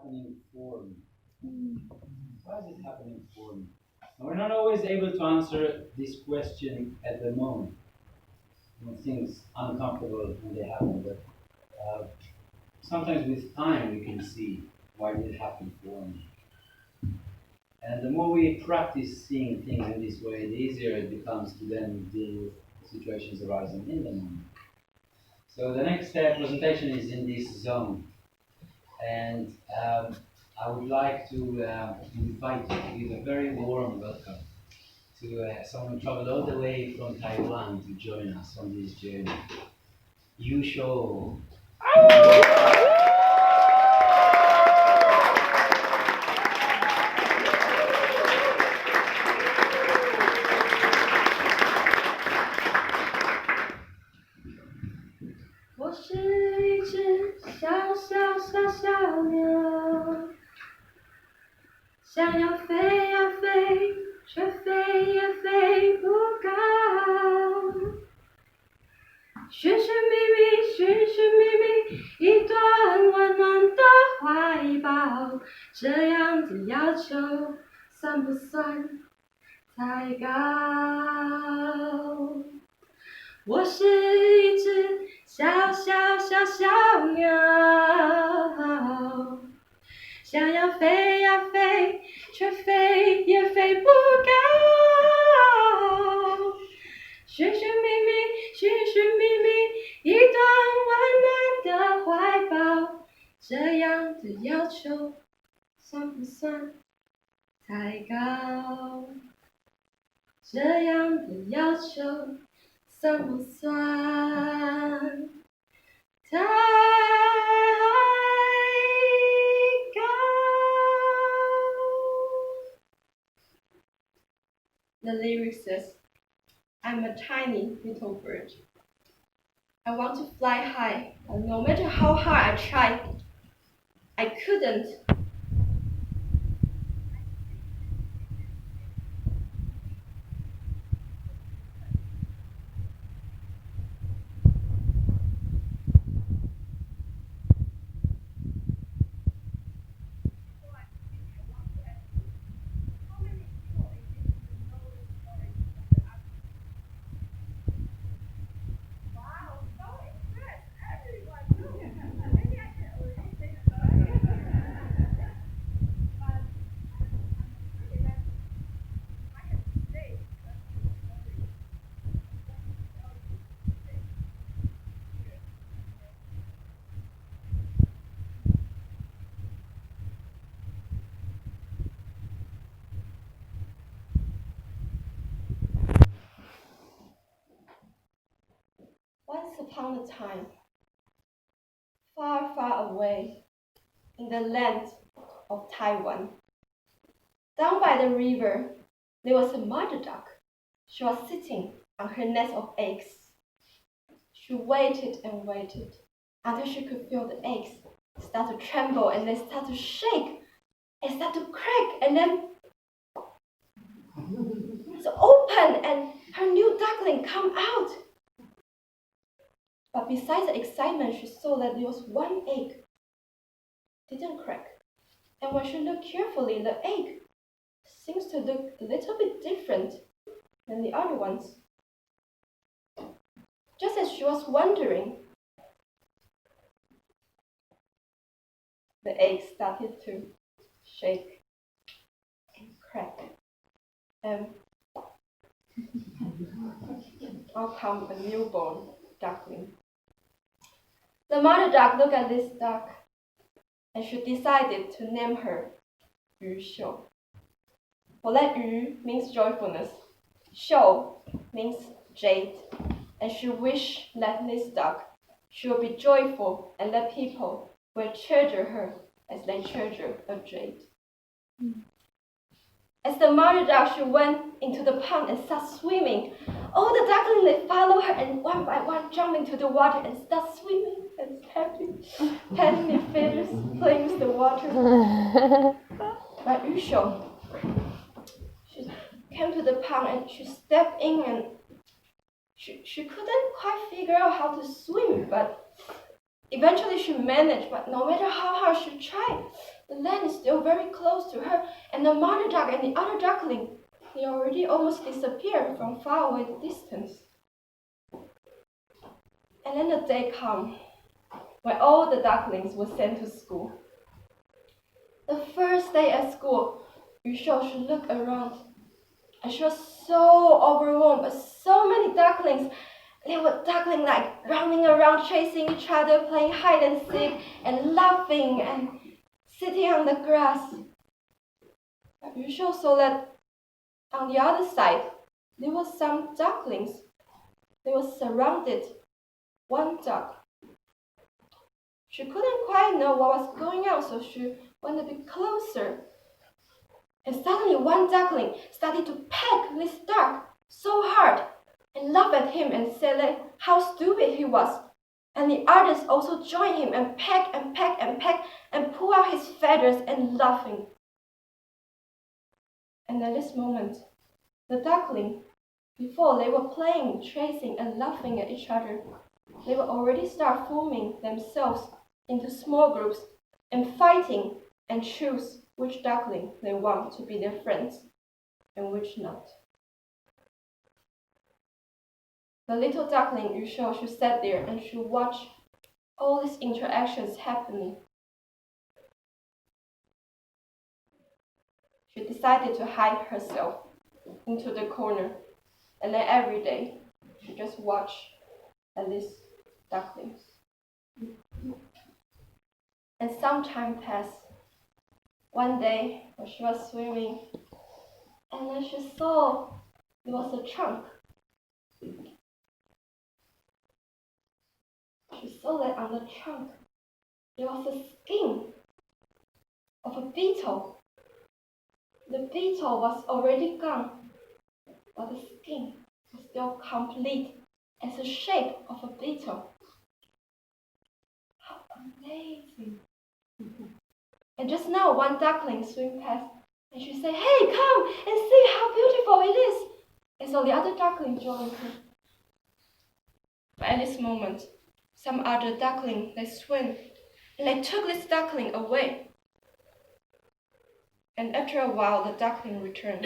happening for me? Why is it happening for me? And we're not always able to answer this question at the moment. Things uncomfortable when they happen, but sometimes with time we can see why did it happen for me. And the more we practice seeing things in this way, the easier it becomes to then deal with situations arising in the moment. So the next presentation is in this zone. And I would like to invite you to give a very warm welcome to someone who traveled all the way from Taiwan to join us on this journey. Yu Shou. 我是一只小小小小鸟，想要飞呀飞，却飞也飞不高。寻寻觅觅，寻寻觅觅，一段温暖的怀抱，这样的要求算不算太高？我是一只小小小小鸟，想要飞呀飞，却飞也飞不高。寻寻觅觅，寻寻觅觅，一段温暖的怀抱，这样的要求算不算太高？这样的要求算不算太高？ The lyric says, I'm a tiny little bird. I want to fly high, but no matter how hard I tried, I couldn't. Once upon a time, far, far away, in the land of Taiwan, down by the river, there was a mother duck. She was sitting on her nest of eggs. She waited and waited until she could feel the eggs start to tremble and then start to shake and start to crack and then so open and her new duckling come out. But besides the excitement, she saw that there was one egg didn't crack. And when she looked carefully, the egg seems to look a little bit different than the other ones. Just as she was wondering, the egg started to shake and crack. And out come a newborn duckling. The mother duck looked at this duck and she decided to name her Yu Xiu. Well, that Yu means joyfulness, Xiu means jade, and she wished that this duck should be joyful and that people will treasure her as they treasure a jade. As the mother duck, she went into the pond and started swimming. All the ducklings, they follow her and one by one jump into the water and start swimming and happy. Tiny feathers playing with the water. But Yu Xiu, she came to the pond and she stepped in and she couldn't quite figure out how to swim, but eventually she managed. But no matter how hard she tried, The land is still very close to her, and the mother duck and the other duckling, they already almost disappeared from far away distance. And then the day came when all the ducklings were sent to school. The first day at school, Yu Shou should look around, and she was so overwhelmed by so many ducklings. They were duckling like running around, chasing each other, playing hide and seek, and laughing and sitting on the grass. But Yu Shou saw that on the other side, there were some ducklings. They were surrounded, one duck. She couldn't quite know what was going on, so she went a bit closer. And suddenly one duckling started to peck this duck so hard and laugh at him and say like, how stupid he was. And the others also joined him and peck and peck and peck and pull out his feathers and laughing. And at this moment, the duckling, before they were playing, chasing and laughing at each other, they will already start forming themselves into small groups and fighting and choose which duckling they want to be their friends and which not. The little duckling Yu Shou, she sat there and she watched all these interactions happening. She decided to hide herself into the corner, and then every day she just watched at these ducklings. And some time passed. One day when she was swimming, and then she saw there was a trunk. She saw that on the trunk there was a skin of a beetle. The beetle was already gone, but the skin was still complete as the shape of a beetle. How amazing! And just now one duckling swam past, and she said, "Hey, come and see how beautiful it is!" And so the other duckling joined her. But at this moment, some other duckling, they swam, and they took this duckling away. And after a while, the duckling returned,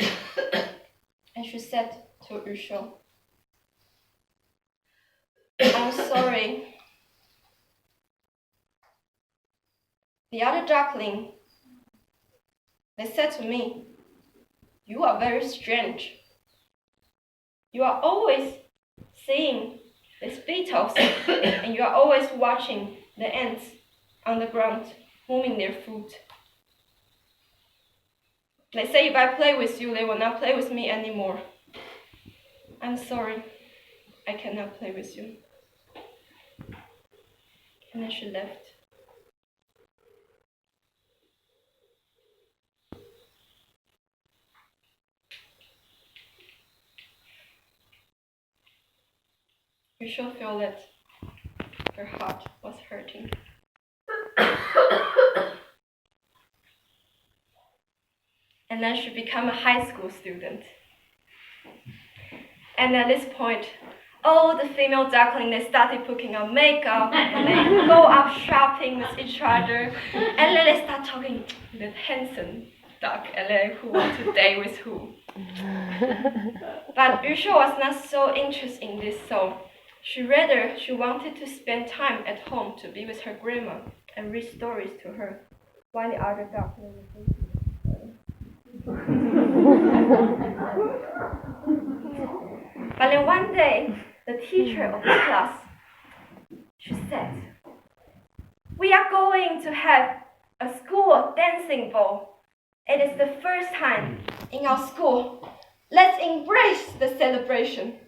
and she said to Yu Shou, "I'm sorry. The other duckling, they said to me, 'You are very strange. You are always seeing these beetles, and you are always watching the ants on the ground moving their food. They say if I play with you, they will not play with me anymore. I'm sorry, I cannot play with you.'" And then she left. You should feel that her heart was hurting. And then she became a high school student. And at this point, all the female ducklings, they started putting on makeup, and they go out shopping with each other, and then they start talking with the handsome duck, and then who wants to date with who. But Yu Shou was not so interested in this, so she wanted to spend time at home to be with her grandma and read stories to her, while the other ducklings were But then one day, the teacher of the class, she said, "We are going to have a school dancing ball. It is the first time in our school. Let's embrace the celebration."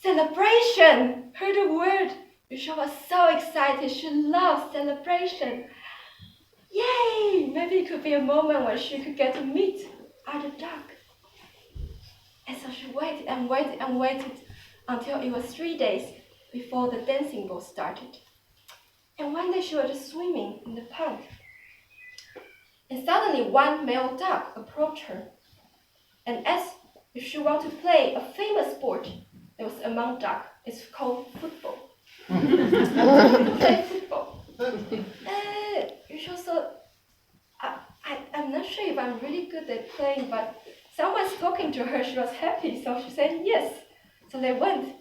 Celebration! Heard the word. Yu Shou was so excited. She loved celebration. Yay! Maybe it could be a moment when she could get to meet other duck. And so she waited and waited and waited until it was 3 days before the dancing ball started. And one day she was just swimming in the pond. And suddenly one male duck approached her and asked if she wanted to play a famous sport that was among duck. It's called football. Play football. Yu Shou thought, if I'm really good at playing, but someone's talking to her. She was happy, so she said yes. So they went,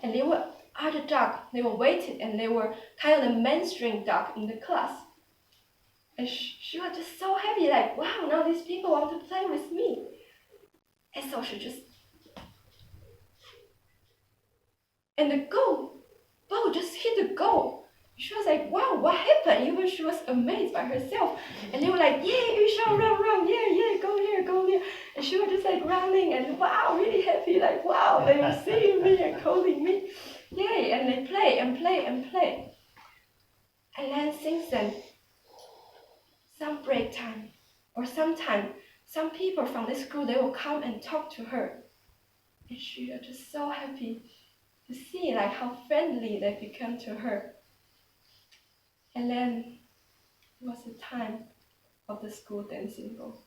and they were other duck. They were waiting, and they were kind of the mainstream duck in the class. And she was just so happy, like, wow, now these people want to play with me. And so she just, and the ball just hit the goal. She was like, wow, what happened? Even she was amazed by herself. And they were like, yeah, you shall run, yeah, go there. And she was just like running and wow, really happy, like, wow, they were seeing me and calling me. Yay, and they play and play and play. And then since then, some break time or sometime, some people from the school, they will come and talk to her. And she was just so happy to see like how friendly they become to her. And then it was the time of the school dancing ball.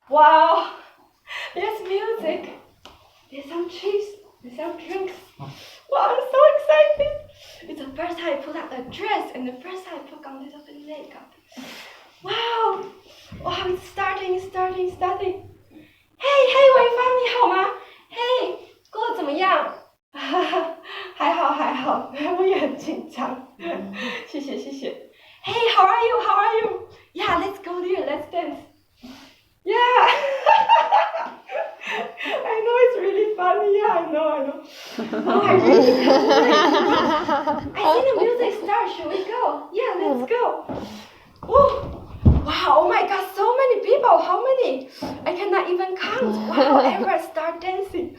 Wow, there's music, there's some chips, there's some drinks. Wow, I'm so excited. It's the first time I put on a dress and the first time I put on a little bit of makeup. Wow, it's starting. Hey, 伟芳你好吗？ Hey， 过得怎么样？还好，我也很紧张。谢谢。Hey, how are you? Yeah, let's go there, let's dance. Yeah. I know it's really funny. Yeah, I know. Oh, I really can't wait. I think the music starts. Should we go? Yeah, let's go. Woo. Wow, oh my God, so many people. How many? I cannot even count. Wow, everyone start dancing.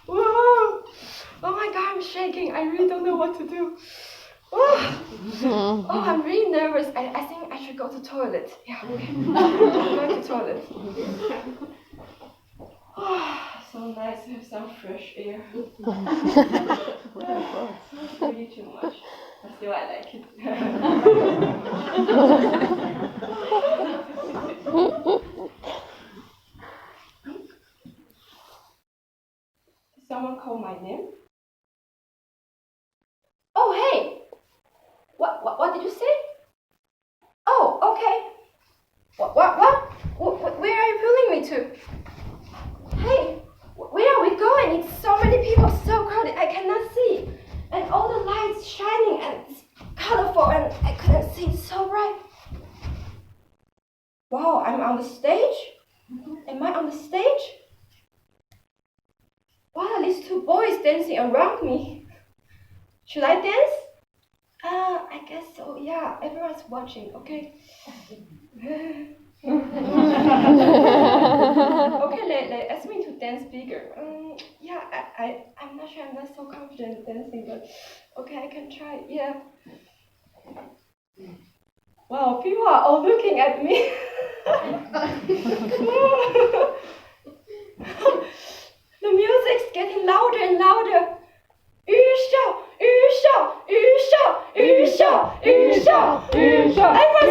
Whoa. Oh my God, I'm shaking. I really don't know what to do. Oh, I'm really nervous. I think I should go to toilet. Yeah, okay. I'm going to toilet. So nice to have some fresh air. Really too much. But still, I like it. Did someone call my name? Oh, hey! What did you say? Oh, okay. What? Where are you pulling me to? Hey, where are we going? It's so many people, so crowded, I cannot see. And all the lights shining and it's colorful and I couldn't see, it's so bright. Wow, I'm on the stage? Am I on the stage? Wow, these two boys dancing around me. Should I dance? I guess so, yeah, everyone's watching, okay. Okay, they asked me to dance bigger. Yeah, I'm not sure, I'm not so confident dancing, but okay, I can try, yeah. Wow, people are all looking at me. The music's getting louder and louder. 鱼笑. Everyone's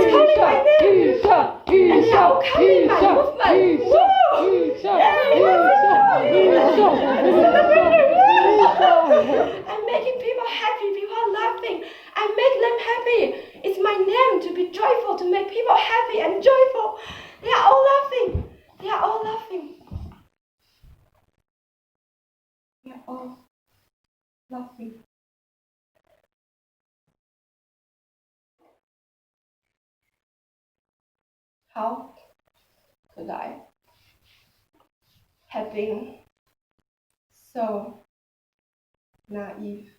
calling my name. And they are all copying my movement. I'm making people happy. People are laughing. I make them happy. It's my name to be joyful, to make people happy and joyful. They are all laughing. They are all laughing. How could I have been so naive?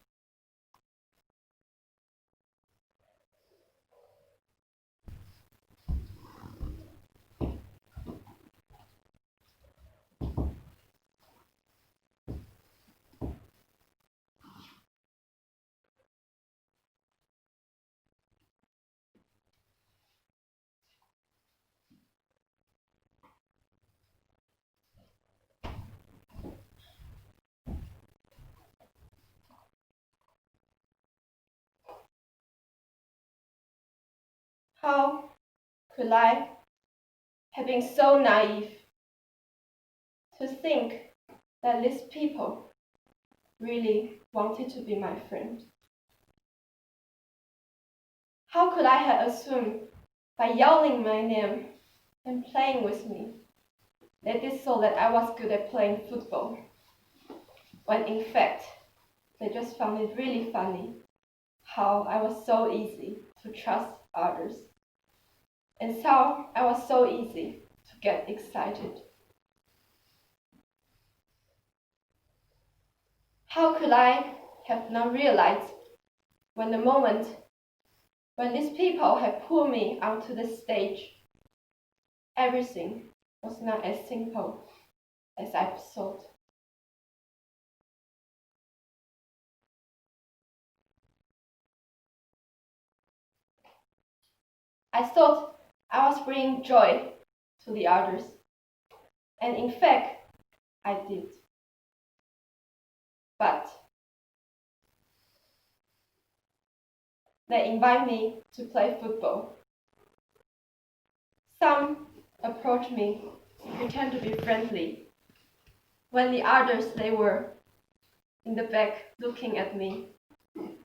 How could I have been so naive to think that these people really wanted to be my friend. How could I have assumed by yelling my name and playing with me, they did so that I was good at playing football, when in fact, they just found it really funny how I was so easy to trust others, and how I was so easy to get excited. How could I have not realized when the moment when these people had pulled me onto the stage, everything was not as simple as I thought. I thought I was bringing joy to the others, and in fact, I did. But they invite me to play football. Some approach me, pretend to be friendly, when the others, they were in the back looking at me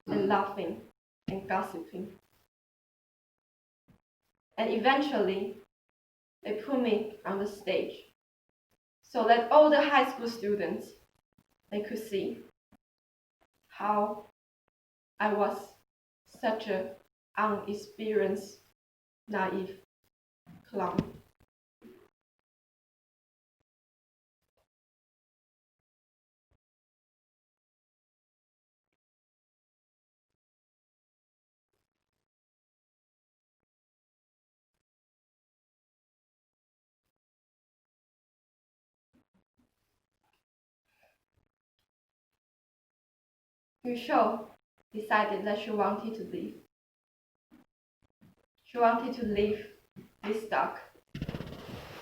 and laughing and gossiping. And eventually, they put me on the stage so that all the high school students, they could see how I was such an unexperienced, naive clown. Michelle decided that she wanted to leave. She wanted to leave this duck,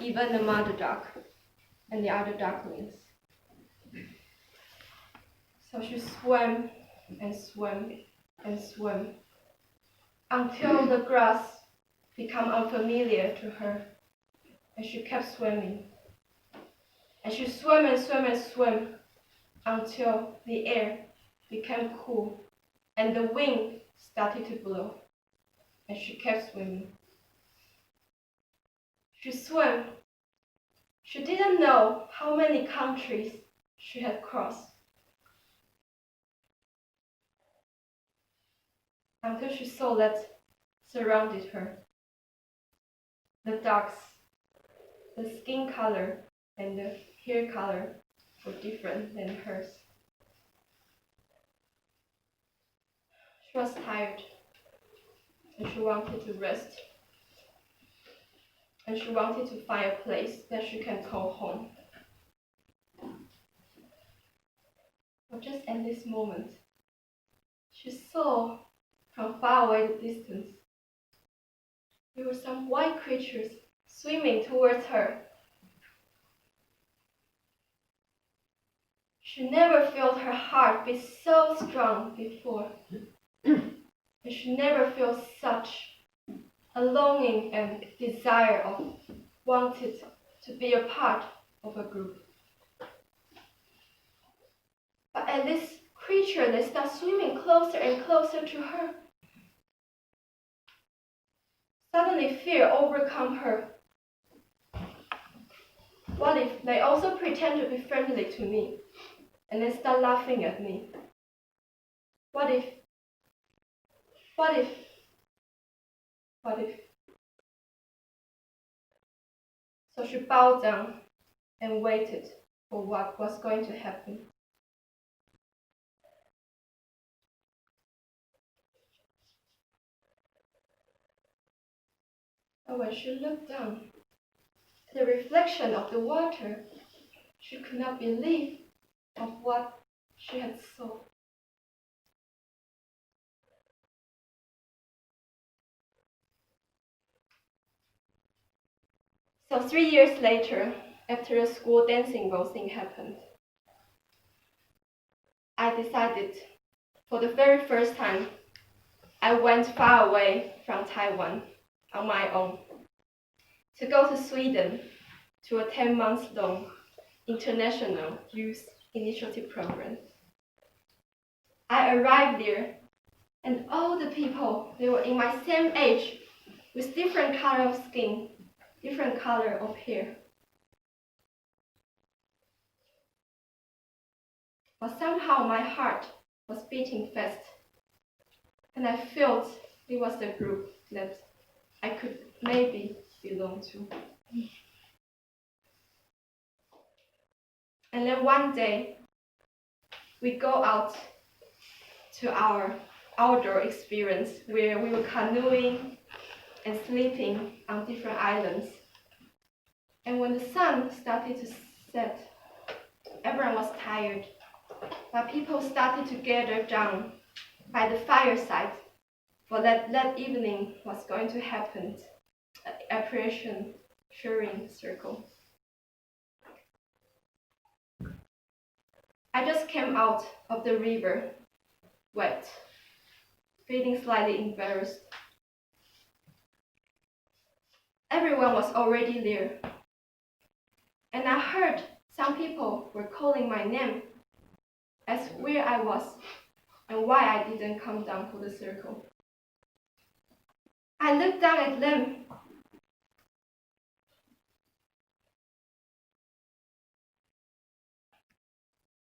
even the mother duck and the other ducklings. So she swam and swam and swam until the grass became unfamiliar to her, and she kept swimming. And she swam and swam and swam until the air became cool and the wind started to blow, and she kept swimming. She swam. She didn't know how many countries she had crossed until she saw that surrounded her. The ducks, the skin color and the hair color were different than hers. She was tired and she wanted to rest. And she wanted to find a place that she can call home. But just at this moment, she saw from far away the distance, there were some white creatures swimming towards her. She never felt her heart beat so strong before. And she never felt such a longing and desire of wanted to be a part of a group. But as this creature, they start swimming closer and closer to her. Suddenly fear overcome her. What if they also pretend to be friendly to me and they start laughing at me? What if? What if? What if? So she bowed down and waited for what was going to happen. And when she looked down to the reflection of the water, she could not believe of what she had saw. So 3 years later, after the school dancing ball thing happened, I decided for the very first time, I went far away from Taiwan on my own to go to Sweden to a 10 months long International Youth Initiative Program. I arrived there, and all the people, they were in my same age, with different color of skin, different color of hair. But somehow my heart was beating fast, and I felt it was the group that I could maybe belong to. And then one day, we go out to our outdoor experience where we were canoeing and sleeping on different islands. And when the sun started to set, everyone was tired, but people started to gather down by the fireside, for that evening was going to happen, appreciation sharing circle. I just came out of the river, wet, feeling slightly embarrassed. Everyone was already there, and I heard some people were calling my name, asked where I was and why I didn't come down for the circle. I looked down at them.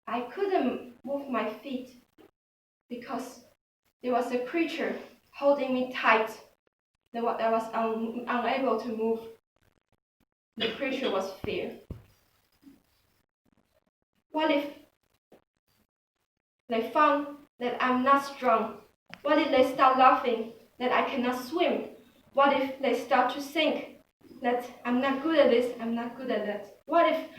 I couldn't move my feet because there was a creature holding me tight. I was unable to move. The creature was fear. What if they found that I'm not strong? What if they start laughing that I cannot swim? What if they start to think that I'm not good at this, I'm not good at that? What if?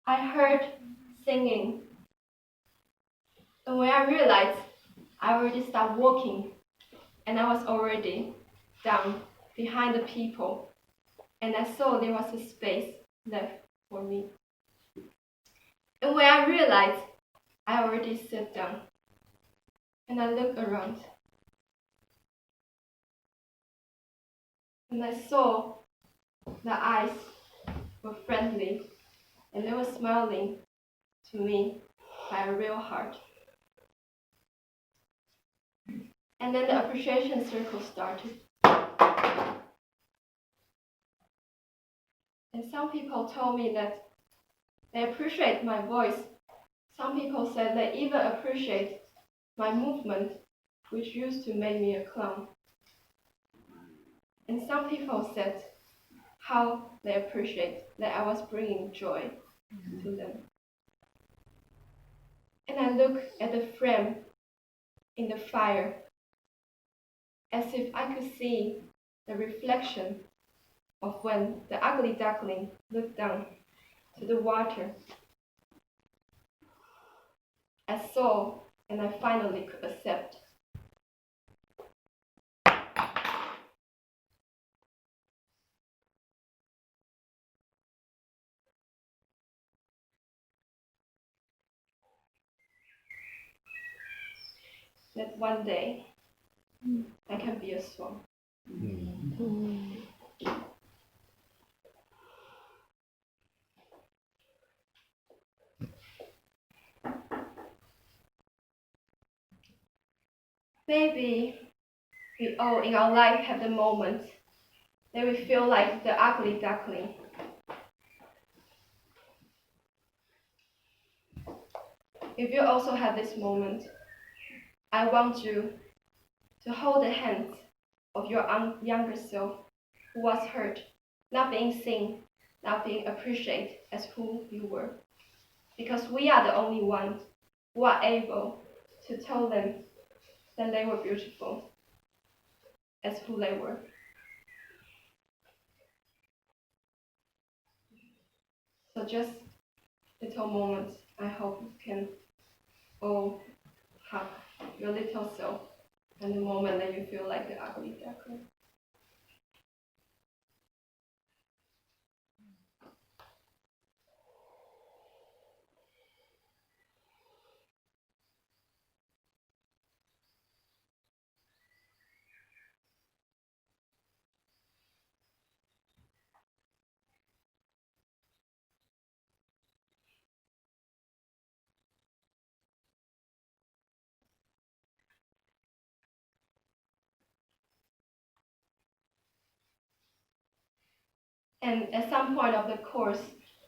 I heard singing, and when I realized, I already stopped walking, and I was already down behind the people, and I saw there was a space left for me. And when I realized, I already sat down, and I looked around, and I saw the eyes were friendly, and they were smiling to me by a real heart. And then the appreciation circle started. And some people told me that they appreciate my voice. Some people said they even appreciate my movement, which used to make me a clown. And some people said how they appreciate that I was bringing joy to them. And I looked at the frame in the fire as if I could see the reflection of when the ugly duckling looked down to the water. I saw, and I finally could accept. That one day I can be a swan. Maybe we all in our life have the moment that we feel like the ugly duckling. If you also have this moment, I want you to hold the hands of your younger self who was hurt, not being seen, not being appreciated as who you were. Because we are the only ones who are able to tell them that they were beautiful as who they were. So just little moments, I hope you can all have your little self and the moment that you feel like the ugly duckling. And at some point of the course,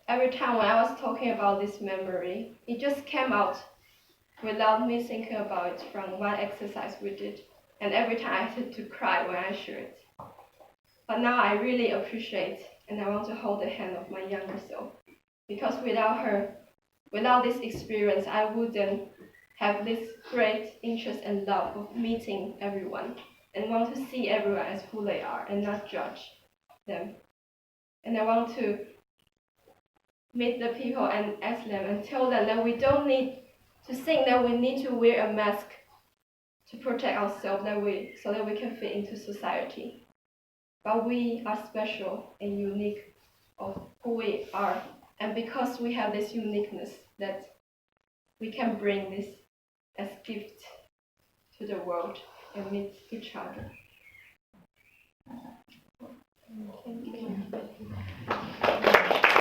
every time when I was talking about this memory, it just came out without me thinking about it from one exercise we did. And every time I had to cry when I share it. But now I really appreciate and I want to hold the hand of my younger self. Because without her, without this experience, I wouldn't have this great interest and love of meeting everyone and want to see everyone as who they are and not judge them. And I want to meet the people and ask them and tell them that we don't need to think that we need to wear a mask to protect ourselves so that we can fit into society. But we are special and unique of who we are. And because we have this uniqueness that we can bring this as gift to the world and meet each other. Thank you.